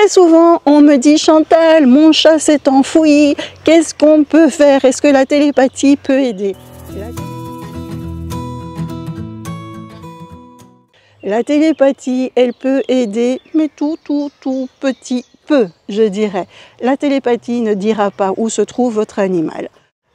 Très souvent, on me dit « Chantal, mon chat s'est enfoui, qu'est-ce qu'on peut faire? Est-ce que la télépathie peut aider ?» La télépathie, elle peut aider, mais tout petit peu, je dirais. La télépathie ne dira pas où se trouve votre animal.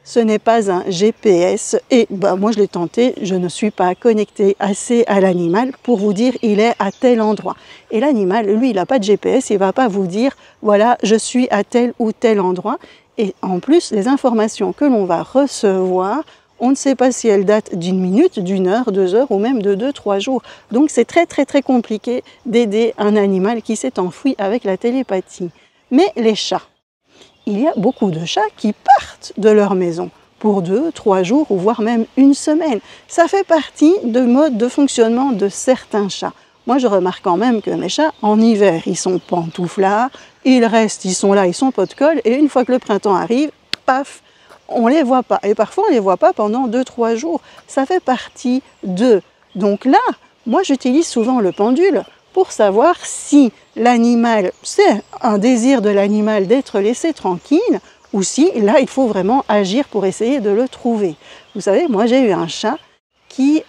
Ce n'est pas un GPS et moi je l'ai tenté, je ne suis pas connectée assez à l'animal pour vous dire il est à tel endroit. Et l'animal, lui, il n'a pas de GPS, il ne va pas vous dire voilà, je suis à tel ou tel endroit. Et en plus, les informations que l'on va recevoir, on ne sait pas si elles datent d'une minute, d'une heure, 2 heures ou même de 2-3 jours. Donc c'est très compliqué d'aider un animal qui s'est enfoui avec la télépathie. Mais les chats. Il y a beaucoup de chats qui partent de leur maison pour 2-3 jours ou voire même une semaine. Ça fait partie de mode de fonctionnement de certains chats. Moi, je remarque quand même que mes chats, en hiver, ils sont pantouflards, ils restent, ils sont là, ils sont pot de colle, et une fois que le printemps arrive, paf, on ne les voit pas. Et parfois, on ne les voit pas pendant 2-3 jours. Ça fait partie d'eux. Donc là, moi, j'utilise souvent le pendule pour savoir si l'animal, c'est un désir de l'animal d'être laissé tranquille, ou si là, il faut vraiment agir pour essayer de le trouver. Vous savez, moi, j'ai eu un chat qui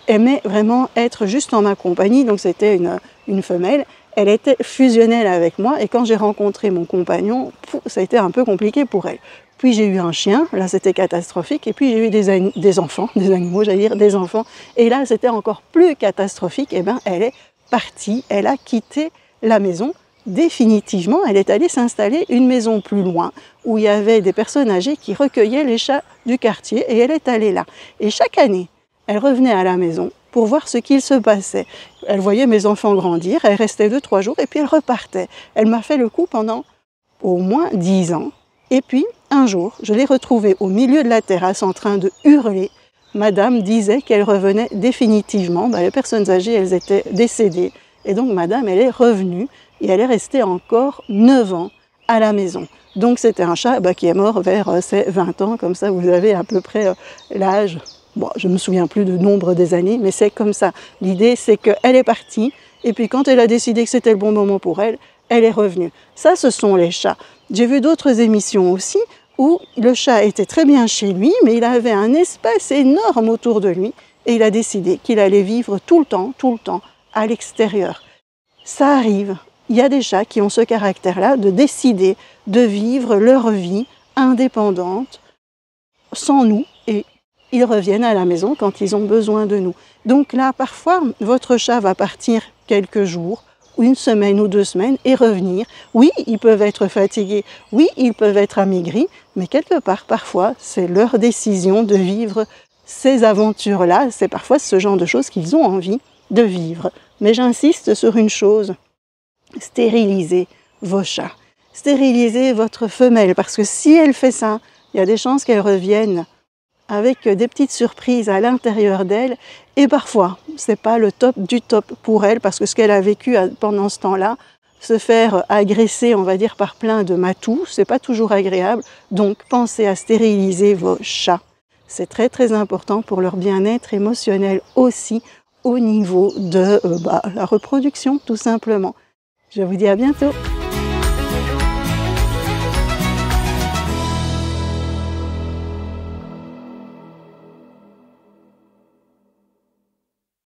aimait vraiment être juste en ma compagnie, donc c'était une femelle. Elle était fusionnelle avec moi, et quand j'ai rencontré mon compagnon, ça a été un peu compliqué pour elle. Puis j'ai eu un chien, là c'était catastrophique, et puis j'ai eu des enfants, des animaux, j'allais dire des enfants, et là c'était encore plus catastrophique. Et bien elle est partie, elle a quitté la maison définitivement, elle est allée s'installer une maison plus loin, où il y avait des personnes âgées qui recueillaient les chats du quartier, et elle est allée là. Et chaque année, elle revenait à la maison pour voir ce qu'il se passait. Elle voyait mes enfants grandir, elle restait 2-3 jours, et puis elle repartait. Elle m'a fait le coup pendant au moins 10 ans. Et puis, un jour, je l'ai retrouvée au milieu de la terrasse en train de hurler. Madame disait qu'elle revenait définitivement. Les personnes âgées, elles étaient décédées. Et donc, madame, elle est revenue et elle est restée encore 9 ans à la maison. Donc, c'était un chat qui est mort vers ses 20 ans. Comme ça, vous avez à peu près l'âge. Bon, je ne me souviens plus du nombre des années, mais c'est comme ça. L'idée, c'est qu'elle est partie. Et puis, quand elle a décidé que c'était le bon moment pour elle, elle est revenue. Ça, ce sont les chats. J'ai vu d'autres émissions aussi où le chat était très bien chez lui, mais il avait un espace énorme autour de lui et il a décidé qu'il allait vivre tout le temps, à l'extérieur. Ça arrive. Il y a des chats qui ont ce caractère-là de décider de vivre leur vie indépendante sans nous et ils reviennent à la maison quand ils ont besoin de nous. Donc là, parfois, votre chat va partir quelques jours, une semaine ou 2 semaines et revenir. Oui, ils peuvent être fatigués, oui, ils peuvent être amaigris, mais quelque part, parfois, c'est leur décision de vivre ces aventures-là. C'est parfois ce genre de choses qu'ils ont envie de vivre. Mais j'insiste sur une chose, stérilisez vos chats. Stérilisez votre femelle, parce que si elle fait ça, il y a des chances qu'elle revienne avec des petites surprises à l'intérieur d'elle, et parfois, ce n'est pas le top du top pour elle, parce que ce qu'elle a vécu pendant ce temps-là, se faire agresser, on va dire, par plein de matous, ce n'est pas toujours agréable, donc pensez à stériliser vos chats. C'est très important pour leur bien-être émotionnel aussi, au niveau de la reproduction, tout simplement. Je vous dis à bientôt.